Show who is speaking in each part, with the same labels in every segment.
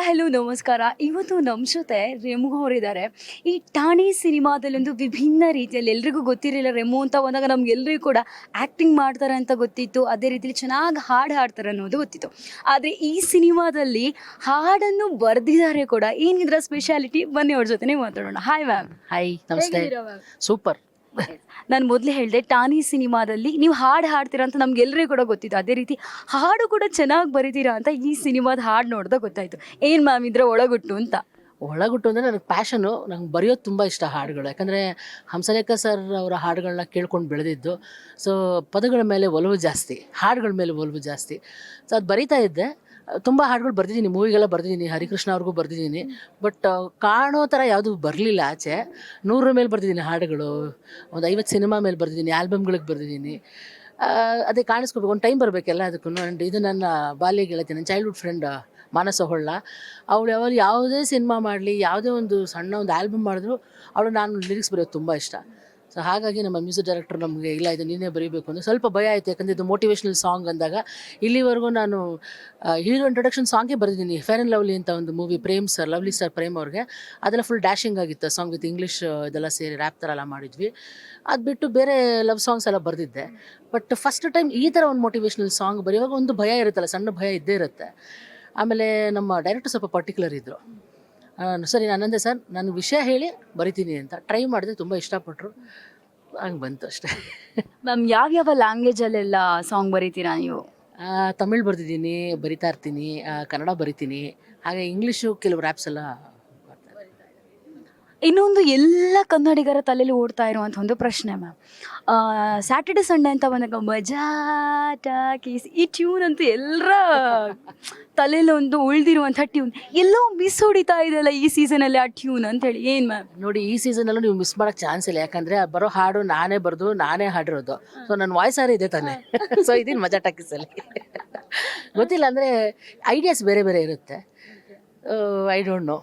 Speaker 1: Hello ನಮಸ್ಕಾರ. ಇವತ್ತು ನಮ್ಮ ಜೊತೆ ರೆಮು ಅವರಿದ್ದಾರೆ. ಈ ಠಾಣೆ ಸಿನಿಮಾದಲ್ಲೊಂದು ವಿಭಿನ್ನ ರೀತಿಯಲ್ಲಿ ಎಲ್ರಿಗೂ ಗೊತ್ತಿರಲಿಲ್ಲ ರೆಮು ಅಂತ ಬಂದಾಗ ನಮ್ಗೆಲ್ರಿಗೂ ಕೂಡ ಆ್ಯಕ್ಟಿಂಗ್ ಮಾಡ್ತಾರೆ ಅಂತ ಗೊತ್ತಿತ್ತು. ಅದೇ ರೀತಿಲಿ ಚೆನ್ನಾಗಿ ಹಾಡು ಹಾಡ್ತಾರೆ ಅನ್ನೋದು ಗೊತ್ತಿತ್ತು. ಆದರೆ ಈ ಸಿನಿಮಾದಲ್ಲಿ ಹಾಡನ್ನು ಬರೆದಿದ್ದಾರೆ ಕೂಡ. ಏನಿದ್ರ ಸ್ಪೆಷಾಲಿಟಿ? ಬನ್ನಿ ಅವ್ರ ಜೊತೆನೇ ಮಾತಾಡೋಣ. Hi ma'am.
Speaker 2: ಹಾಯ್, ನಮಸ್ತೆ. ಸೂಪರ್.
Speaker 1: ನಾನು ಮೊದಲೇ ಹೇಳಿದೆ, ಟಾನಿ ಸಿನಿಮಾದಲ್ಲಿ ನೀವು ಹಾಡು ಹಾಡ್ತೀರಾ ಅಂತ ನಮ್ಗೆಲ್ಲರಿಗೂ ಕೂಡ ಗೊತ್ತಿತ್ತು. ಅದೇ ರೀತಿ ಹಾಡು ಕೂಡ ಚೆನ್ನಾಗಿ ಬರೀತೀರಾ ಅಂತ ಈ ಸಿನಿಮಾದ ಹಾಡು ನೋಡಿದಾಗ ಗೊತ್ತಾಯಿತು. ಏನು ಮ್ಯಾಮ್ ಇದ್ರ ಒಳಗುಟ್ಟು ಅಂತ?
Speaker 2: ಒಳಗುಟ್ಟು ಅಂದರೆ ನನಗೆ ಪ್ಯಾಷನು. ನಂಗೆ ಬರೆಯೋದು ತುಂಬ ಇಷ್ಟ ಹಾಡುಗಳು. ಯಾಕಂದರೆ ಹಂಸಲೇಖ ಸರ್ ಅವರ ಹಾಡುಗಳನ್ನ ಕೇಳ್ಕೊಂಡು ಬೆಳೆದಿದ್ದು. ಸೊ ಪದಗಳ ಮೇಲೆ ಒಲವು ಜಾಸ್ತಿ, ಹಾಡುಗಳ ಮೇಲೆ ಒಲವು ಜಾಸ್ತಿ. ಸೊ ಅದು ಬರಿತಾ ಇದ್ದೆ. ತುಂಬ ಹಾಡುಗಳು ಬರ್ದಿದ್ದೀನಿ, ಮೂವಿಗೆಲ್ಲ ಬರ್ದಿದ್ದೀನಿ, ಹರಿಕೃಷ್ಣ ಅವ್ರಿಗೂ ಬರ್ದಿದ್ದೀನಿ. ಬಟ್ ಕಾಣೋ ಥರ ಯಾವುದೂ ಬರಲಿಲ್ಲ ಆಚೆ. 100 ಮೇಲೆ ಬರ್ದಿದ್ದೀನಿ ಹಾಡುಗಳು, ಒಂದು 50 ಸಿನಿಮಾ ಮೇಲೆ ಬರ್ದಿದ್ದೀನಿ, ಆಲ್ಬಮ್ಗಳಿಗೆ ಬರ್ದಿದ್ದೀನಿ. ಅದೇ ಕಾಣಿಸ್ಕೋಬೇಕು, ಒಂದು ಟೈಮ್ ಬರಬೇಕೆಲ್ಲ ಅದಕ್ಕೂ. ಆ್ಯಂಡ್ ಇದು ನನ್ನ ಬಾಲ್ಯ ಗೆಳತಿ, ನನ್ನ ಚೈಲ್ಡ್ಹುಡ್ ಫ್ರೆಂಡ್ ಮಾನಸ ಹೊಳ್ಳ. ಅವಳು ಯಾವಾಗ ಯಾವುದೇ ಸಿನಿಮಾ ಮಾಡಲಿ, ಯಾವುದೇ ಒಂದು ಸಣ್ಣ ಒಂದು ಆಲ್ಬಮ್ ಮಾಡಿದ್ರು ಅವಳು ನಾನು ಲಿರಿಕ್ಸ್ ಬರೆಯೋದು ತುಂಬ ಇಷ್ಟ. ಸೊ ಹಾಗಾಗಿ ನಮ್ಮ ಮ್ಯೂಸಿಕ್ ಡೈರೆಕ್ಟರ್ ನಮಗೆ ಇಲ್ಲ ಇದು ನೀನೇ ಬರೀಬೇಕು ಅಂದರೆ ಸ್ವಲ್ಪ ಭಯ ಆಯಿತು. ಯಾಕಂದರೆ ಇದು ಮೋಟಿವೇಶ್ನಲ್ ಸಾಂಗ್ ಅಂದಾಗ ಇಲ್ಲಿವರೆಗೂ ನಾನು ಹೀರೋ ಇಂಟ್ರೊಡಕ್ಷನ್ ಸಾಂಗೇ ಬರೆದಿದ್ದೀನಿ. ಫೇರ್ ಆ್ಯಂಡ್ ಲವ್ಲಿ ಅಂತ ಒಂದು movie, Prem sir, lovely sir Prem ಅವ್ರಿಗೆ. ಅದೆಲ್ಲ ಫುಲ್ ಡ್ಯಾಶಿಂಗ್ ಆಗಿತ್ತು ಸಾಂಗ್, ವಿತ್ ಇಂಗ್ಲೀಷ್ ಇದೆಲ್ಲ ಸೇರಿ ರ್ಯಾಪ್ ಥರ ಎಲ್ಲ ಮಾಡಿದ್ವಿ. ಅದು ಬಿಟ್ಟು ಬೇರೆ ಲವ್ ಸಾಂಗ್ಸ್ ಎಲ್ಲ ಬರೆದಿದ್ದೆ. ಬಟ್ ಫಸ್ಟ್ ಟೈಮ್ ಈ ಥರ ಒಂದು ಮೋಟಿವೇಶ್ನಲ್ ಸಾಂಗ್ ಬರೆಯುವಾಗ ಒಂದು ಭಯ ಇರುತ್ತಲ್ಲ, ಸಣ್ಣ ಭಯ ಇದ್ದೇ ಇರುತ್ತೆ. ಆಮೇಲೆ ನಮ್ಮ ಡೈರೆಕ್ಟರ್ ಸ್ವಲ್ಪ ಪರ್ಟಿಕ್ಯುಲರ್ ಇದ್ದರು. ಸರಿ ನಾನಂದೆ, ಸರ್ ನಾನು ವಿಷಯ ಹೇಳಿ ಬರಿತೀನಿ ಅಂತ ಟ್ರೈ ಮಾಡಿದೆ. ತುಂಬ ಇಷ್ಟಪಟ್ಟರು, ಹಂಗೆ ಬಂತು ಅಷ್ಟೇ.
Speaker 1: ಮ್ಯಾಮ್ ಯಾವ್ಯಾವ ಲ್ಯಾಂಗ್ವೇಜಲ್ಲೆಲ್ಲ ಸಾಂಗ್ ಬರೀತೀರಾ ನೀವು?
Speaker 2: ತಮಿಳ್ ಬರೆದಿದ್ದೀನಿ, ಬರಿತಾ ಇರ್ತೀನಿ, ಕನ್ನಡ ಬರಿತೀನಿ, ಹಾಗೆ ಇಂಗ್ಲೀಷು ಕೆಲವು ರ್ಯಾಪ್ಸ್ ಎಲ್ಲ ಬರ್ತಾರೆ.
Speaker 1: ಇನ್ನೊಂದು ಎಲ್ಲ ಕನ್ನಡಿಗರ ತಲೆಯಲ್ಲಿ ಓಡ್ತಾ ಇರುವಂಥ ಒಂದು ಪ್ರಶ್ನೆ ಮ್ಯಾಮ್, ಸ್ಯಾಟರ್ಡೆ ಸಂಡೇ ಅಂತ ಬಂದಾಗ ಮಜಾ ಟಾಕೀಸ್ ಈ ಟ್ಯೂನ್ ಅಂತೂ ಎಲ್ಲರ ತಲೆಯಲ್ಲಿ ಒಂದು ಉಳಿದಿರುವಂಥ ಟ್ಯೂನ್. ಎಲ್ಲೋ ಮಿಸ್ ಹೊಡಿತಾ ಇದೆಯಲ್ಲ ಈ ಸೀಸನಲ್ಲಿ ಆ ಟ್ಯೂನ್ ಅಂತೇಳಿ. ಏನು ಮ್ಯಾಮ್?
Speaker 2: ನೋಡಿ, ಈ ಸೀಸನಲ್ಲೂ ನೀವು ಮಿಸ್ ಮಾಡೋಕ್ಕೆ ಚಾನ್ಸ್ ಇಲ್ಲ. ಯಾಕಂದರೆ ಬರೋ ಹಾಡು ನಾನೇ ಬರೆದು ನಾನೇ ಹಾಡಿರೋದು. ಸೊ ನನ್ನ ವಾಯ್ಸ್ ಆರು ಇದೆ ತಾನೆ. ಸೊ ಇದೀನಿ ಮಜಾ ಟಾಕೀಸಲ್ಲಿ. ಗೊತ್ತಿಲ್ಲ ಅಂದರೆ ಐಡಿಯಾಸ್ ಬೇರೆ ಬೇರೆ ಇರುತ್ತೆ. I don't know.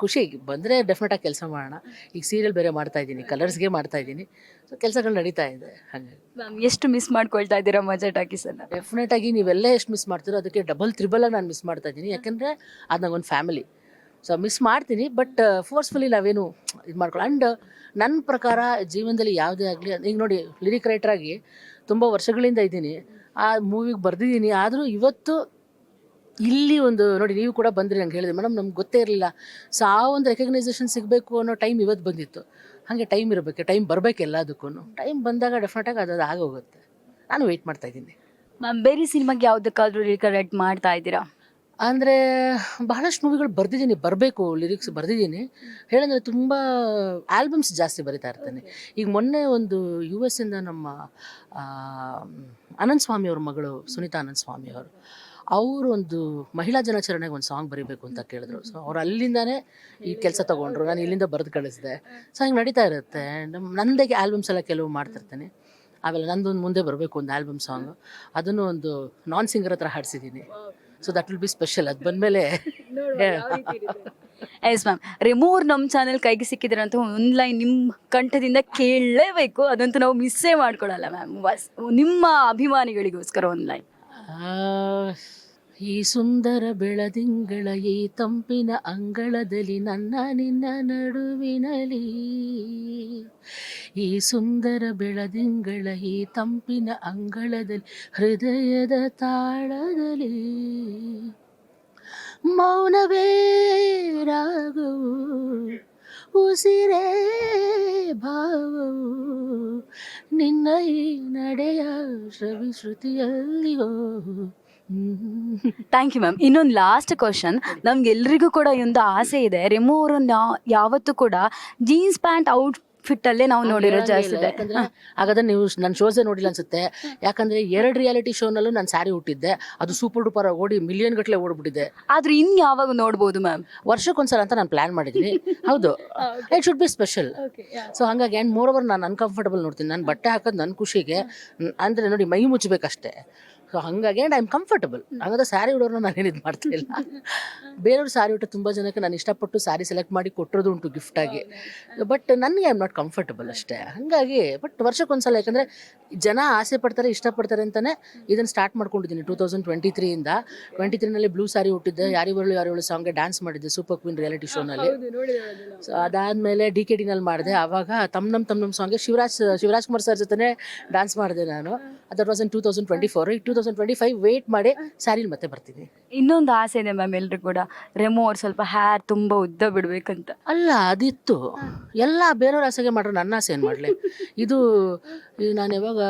Speaker 2: ಖುಷಿ ಬಂದರೆ ಡೆಫಿನೆಟಾಗಿ ಕೆಲಸ ಮಾಡೋಣ. ಈಗ ಸೀರಿಯಲ್ ಬೇರೆ ಮಾಡ್ತಾಯಿದ್ದೀನಿ, ಕಲರ್ಸ್ಗೆ ಮಾಡ್ತಾಯಿದ್ದೀನಿ. ಸೊ ಕೆಲಸಗಳು ನಡೀತಾ ಇದೆ. ಹಾಗಾಗಿ
Speaker 1: ಮ್ಯಾಮ್ ಎಷ್ಟು ಮಿಸ್ ಮಾಡ್ಕೊಳ್ತಾ ಇದ್ದೀರಾ ಮಜಾ ಟಾಕೀಸನ್ನು?
Speaker 2: ಡೆಫಿನೆಟಾಗಿ ನೀವೆಲ್ಲ ಎಷ್ಟು ಮಿಸ್ ಮಾಡ್ತೀರೋ ಅದಕ್ಕೆ ಡಬಲ್ ತ್ರಿಬಲಾಗಿ ನಾನು ಮಿಸ್ ಮಾಡ್ತಾ ಇದ್ದೀನಿ. ಯಾಕೆಂದರೆ ಅದು ನಂಗೊಂದು ಫ್ಯಾಮಿಲಿ. ಸೊ ಮಿಸ್ ಮಾಡ್ತೀನಿ, ಬಟ್ ಫೋರ್ಸ್ಫುಲಿ ನಾವೇನು ಇದು ಮಾಡ್ಕೊಳ್ಳೋ. ಆ್ಯಂಡ್ ನನ್ನ ಪ್ರಕಾರ ಜೀವನದಲ್ಲಿ ಯಾವುದೇ ಆಗಲಿ, ಈಗ ನೋಡಿ ಲಿರಿಕ್ ರೈಟ್ರಾಗಿ ತುಂಬ ವರ್ಷಗಳಿಂದ ಇದ್ದೀನಿ, ಆ ಮೂವಿಗೆ ಬರೆದಿದ್ದೀನಿ. ಆದರೂ ಇವತ್ತು ಇಲ್ಲಿ ಒಂದು ನೋಡಿ, ನೀವು ಕೂಡ ಬಂದ್ರಿ, ನಂಗೆ ಹೇಳಿದೆ ಮೇಡಮ್ ನಮ್ಗೆ ಗೊತ್ತೇ ಇರಲಿಲ್ಲ. ಸೊ ಆ ಒಂದು ರೆಕಗ್ನೈಸೇಷನ್ ಸಿಗಬೇಕು ಅನ್ನೋ ಟೈಮ್ ಇವತ್ತು ಬಂದಿತ್ತು. ಹಾಗೆ ಟೈಮ್ ಇರಬೇಕು, ಟೈಮ್ ಬರಬೇಕು ಎಲ್ಲದಕ್ಕೂ. ಟೈಮ್ ಬಂದಾಗ ಡೆಫಿನೆಟಾಗಿ ಅದು ಆಗೋಗುತ್ತೆ. ನಾನು ವೆಯ್ಟ್ ಮಾಡ್ತಾಯಿದ್ದೀನಿ.
Speaker 1: ಮ್ಯಾಮ್ ಬೇರೆ ಸಿನಿಮಾಗೆ ಯಾವುದಕ್ಕಾದ್ರೂ ರಿಕರೆಕ್ಟ್ ಮಾಡ್ತಾ ಇದ್ದೀರಾ?
Speaker 2: ಅಂದರೆ ಬಹಳಷ್ಟು ಮೂವಿಗಳು ಬರೆದಿದ್ದೀನಿ, ಬರಬೇಕು, ಲಿರಿಕ್ಸ್ ಬರೆದಿದ್ದೀನಿ. ಹೇಳಂದರೆ ತುಂಬ ಆಲ್ಬಮ್ಸ್ ಜಾಸ್ತಿ ಬರಿತಾ ಇರ್ತೇನೆ. ಈಗ ಮೊನ್ನೆ ಒಂದು US ಇಂದ ನಮ್ಮ ಅನಂತ್ ಸ್ವಾಮಿ ಅವ್ರ ಮಗಳು ಸುನೀತಾ ಅನಂತ್ ಸ್ವಾಮಿ ಅವರು ಒಂದು ಮಹಿಳಾ ದಿನಾಚರಣೆಗೆ ಒಂದು ಸಾಂಗ್ ಬರೀಬೇಕು ಅಂತ ಕೇಳಿದ್ರು. ಸೊ ಅವ್ರು ಅಲ್ಲಿಂದನೇ ಈ ಕೆಲಸ ತೊಗೊಂಡ್ರು, ನಾನು ಇಲ್ಲಿಂದ ಬರೆದು ಕಳಿಸಿದೆ. ಸೊ ಹಿಂಗೆ ನಡೀತಾ ಇರುತ್ತೆ. ನನ್ನದೇ ಆಲ್ಬಮ್ಸ್ ಎಲ್ಲ ಕೆಲವು ಮಾಡ್ತಿರ್ತೀನಿ. ಆಮೇಲೆ ನಂದೊಂದು ಮುಂದೆ ಬರಬೇಕು ಒಂದು ಆಲ್ಬಮ್ ಸಾಂಗು, ಅದನ್ನು ಒಂದು ನಾನ್ ಸಿಂಗರ್ ಹತ್ರ ಹಾಡಿಸಿದ್ದೀನಿ. So that will be special. ಅದು ಬಂದಮೇಲೆ
Speaker 1: ಎಸ್ ಮ್ಯಾಮ್, ರೆಮು ಅವ್ರು ನಮ್ಮ ಚಾನಲ್ ಕೈಗೆ ಸಿಕ್ಕಿದ್ರಂತ ಒಂದು ಲೈನ್ ನಿಮ್ಮ ಕಂಠದಿಂದ ಕೇಳಲೇಬೇಕು. ಅದಂತೂ ನಾವು ಮಿಸ್ಸೇ ಮಾಡ್ಕೊಳಲ್ಲ ಮ್ಯಾಮ್. ನಿಮ್ಮ ಅಭಿಮಾನಿಗಳಿಗೋಸ್ಕರ ಒಂದು ಲೈನ್.
Speaker 2: ಈ ಸುಂದರ ಬೆಳದಿಂಗಳ ಈ ತಂಪಿನ ಅಂಗಳದಲ್ಲಿ ನನ್ನ ನಿನ್ನ ನಡುವಿನಲಿ, ಈ ಸುಂದರ ಬೆಳದಿಂಗಳ ಈ ತಂಪಿನ ಅಂಗಳದಲ್ಲಿ ಹೃದಯದ ತಾಳದಲ್ಲಿ, ಮೌನವೇ ರಾಗವು ಉಸಿರೇ ಭಾವವು, ನಿನ್ನ ಈ ನಡೆಯ ಶ್ರುತಿಯಲ್ಲಿಯೋ.
Speaker 1: Thank you ma'am. ಇನ್ನೊಂದು ಲಾಸ್ಟ್ ಕ್ವಶನ್, ನಮ್ಗೆಲ್ರಿಗೂ ಕೂಡ ಒಂದು ಆಸೆ ಇದೆ. ರೆಮು ಅವರನ್ನ ಯಾವತ್ತೂ ಕೂಡ ಜೀನ್ಸ್ ಪ್ಯಾಂಟ್ ಔಟ್ಫಿಟ್ಟಲ್ಲೇ ನಾವು ನೋಡಿರೋ ಜಾಸ್ತಿ ಇದೆ.
Speaker 2: ಯಾಕಂದರೆ ಹಾಗಾದ್ರೆ ನೀವು ನನ್ನ ಶೋಸೇ ನೋಡಿಲ್ಲ ಅನ್ಸುತ್ತೆ. ಯಾಕಂದರೆ 2 ರಿಯಾಲಿಟಿ ಶೋನಲ್ಲೂ ನಾನು ಸ್ಯಾರಿ ಹುಟ್ಟಿದ್ದೆ, ಅದು ಸೂಪರ್ ಡೂಪರ್ ಓಡಿ ಮಿಲಿಯನ್ ಗಟ್ಟಲೆ ಓಡ್ಬಿಟ್ಟಿದೆ.
Speaker 1: ಆದ್ರೆ ಇನ್ನು ಯಾವಾಗ ನೋಡ್ಬೋದು ಮ್ಯಾಮ್?
Speaker 2: ವರ್ಷಕ್ಕೊಂದ್ಸಲ ಅಂತ ನಾನು ಪ್ಲ್ಯಾನ್ ಮಾಡಿದ್ದೀನಿ. ಹೌದು, it should be special. So ಹಾಗಾಗಿ ಆ್ಯಂಡ್ ಮೋರ್ ಓವರ್ ನಾನು ಅನ್ಕಂಫರ್ಟಬಲ್ ನೋಡ್ತೀನಿ. ನಾನು ಬಟ್ಟೆ ಹಾಕೋದು ನನ್ನ ಖುಷಿಗೆ, ಅಂದರೆ ನೋಡಿ ಮೈ ಮುಚ್ಚಬೇಕಷ್ಟೇ. ಸೊ ಹಾಗಾಗಿ ಆ್ಯಂಡ್ ಐ ಆಮ್ ಕಂಫರ್ಟಬಲ್. ಹಾಗಾದ್ರೆ ಸ್ಯಾರಿ ಉಡೋರ್ನ ನಾನೇನು ಇದು ಮಾಡ್ತಾ ಇಲ್ಲ. ಬೇರೆಯವ್ರು ಸ್ಯಾರಿ ಉಟ್ಟು ತುಂಬ ಜನಕ್ಕೆ ನಾನು ಇಷ್ಟಪಟ್ಟು ಸ್ಯಾರಿ ಸೆಲೆಕ್ಟ್ ಮಾಡಿ ಕೊಟ್ಟಿರೋದು ಉಂಟು ಗಿಫ್ಟಾಗಿ. ಬಟ್ ನನಗೆ ಐ ಆಮ್ ನಾಟ್ ಕಂಫರ್ಟಬಲ್ ಅಷ್ಟೇ. ಹಾಗಾಗಿ ಬಟ್ ವರ್ಷಕ್ಕೊಂದ್ಸಲ, ಯಾಕಂದರೆ ಜನ ಆಸೆ ಪಡ್ತಾರೆ, ಇಷ್ಟಪಡ್ತಾರೆ ಅಂತಲೇ ಇದನ್ನು ಸ್ಟಾರ್ಟ್ ಮಾಡ್ಕೊಂಡಿದ್ದೀನಿ 2023ಇಂದ. 23ನಲ್ಲಿ ಬ್ಲೂ ಸ್ಯಾರಿ ಉಟ್ಟಿದ್ದೆ, ಯಾರಿವಳು ಸಾಂಗ್ಗೆ ಡ್ಯಾನ್ಸ್ ಮಾಡಿದ್ದೆ ಸೂಪರ್ ಕ್ವೀನ್ ರಿಯಾಲಿಟಿ ಶೋನಲ್ಲಿ. ಸೊ ಅದಾದಮೇಲೆ DKDನಲ್ಲಿ ಮಾಡಿದೆ. ಆವಾಗ ತಮ್ ನಮ್ ಸಾಂಗ್ಗೆ ಶಿವರಾಜ್ ಕುಮಾರ್ ಸರ್ ಜೊತೆ ಡ್ಯಾನ್ಸ್ ಮಾಡಿದೆ ನಾನು. That was in 2024. ಈ 2025 ವೇಟ್ ಮಾಡಿ ಸ್ಯಾರಿಲಿ ಮತ್ತೆ ಬರ್ತೀನಿ.
Speaker 1: ಇನ್ನೊಂದು ಆಸೆ ಇದೆ ಮ್ಯಾಮ್ ಎಲ್ರು ಕೂಡ, ರೆಮೋ ಅವ್ರು ಸ್ವಲ್ಪ ಹ್ಯಾರ್ ತುಂಬ ಉದ್ದ ಬಿಡ್ಬೇಕಂತ.
Speaker 2: ಅಲ್ಲ, ಅದಿತ್ತು ಎಲ್ಲ ಬೇರೆಯವ್ರ ಆಸೆಗೆ ಮಾಡ್ರೆ ನನ್ನ ಆಸೆ ಏನು ಮಾಡಲಿ. ಇದು ನಾನು ಯಾವಾಗ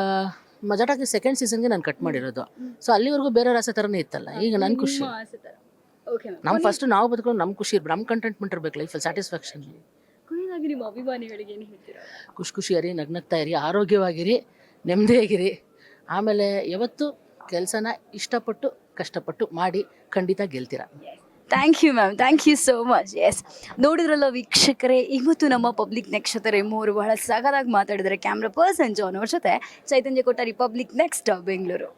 Speaker 2: ಮಜಾಟಾಗಿ ಸೆಕೆಂಡ್ ಸೀಸನ್ಗೆ ನಾನು ಕಟ್ ಮಾಡಿರೋದು. ಸೊ ಅಲ್ಲಿವರೆಗೂ ಬೇರೆಯವ್ರ ಆಸೆ ಥರನೇ ಇತ್ತಲ್ಲ. ಈಗ ನನ್ನ ಖುಷಿ, ನಮ್ಮ ಫಸ್ಟ್ ನಾವು ಬದುಕೊಂಡು ನಮ್ಮ ಖುಷಿ ಇರ್ಬೇಕು, ನಮ್ಮ ಕಂಟೆಂಟ್ಮೆಂಟ್ ಇರಬೇಕು ಲೈಫಲ್ಲಿ, ಸ್ಯಾಟಿಸ್ಫ್ಯಾಕ್ಷನ್.
Speaker 1: ಕೊನೆಯದಾಗಿ ನಿಮ್ಮ ಅಭಿಮಾನಿಗಳಿಗೆ ಏನು ಹೇಳ್ತೀರಾ?
Speaker 2: ಖುಷಿಯಾರಿ, ನಗ್ನಗ್ತಾ ಇರಿ, ಆರೋಗ್ಯವಾಗಿರಿ, ನೆಮ್ಮದಿಯಾಗಿರಿ. ಆಮೇಲೆ ಯಾವತ್ತು ಕೆಲಸನ ಇಷ್ಟಪಟ್ಟು ಕಷ್ಟಪಟ್ಟು ಮಾಡಿ ಖಂಡಿತ ಗೆಲ್ತೀರಾ.
Speaker 1: Thank you ma'am, thank you so much. Yes, ನೋಡಿದ್ರಲ್ಲ ವೀಕ್ಷಕರೇ, ಇವತ್ತು ನಮ್ಮ ಪಬ್ಲಿಕ್ ನೆಕ್ಸ್ಟ್ ರೆಮೋ ಅವರು ಬಹಳ ಸಗದಾಗಿ ಮಾತಾಡಿದ್ದಾರೆ. ಕ್ಯಾಮ್ರಾ ಪರ್ಸನ್ ಜಾನ್ ಅವ್ರ ಜೊತೆ ಚೈತನ್ಯ ಕೊಟ್ಟ, ರಿಪಬ್ಲಿಕ್ ನೆಕ್ಸ್ಟ್ ಬೆಂಗಳೂರು.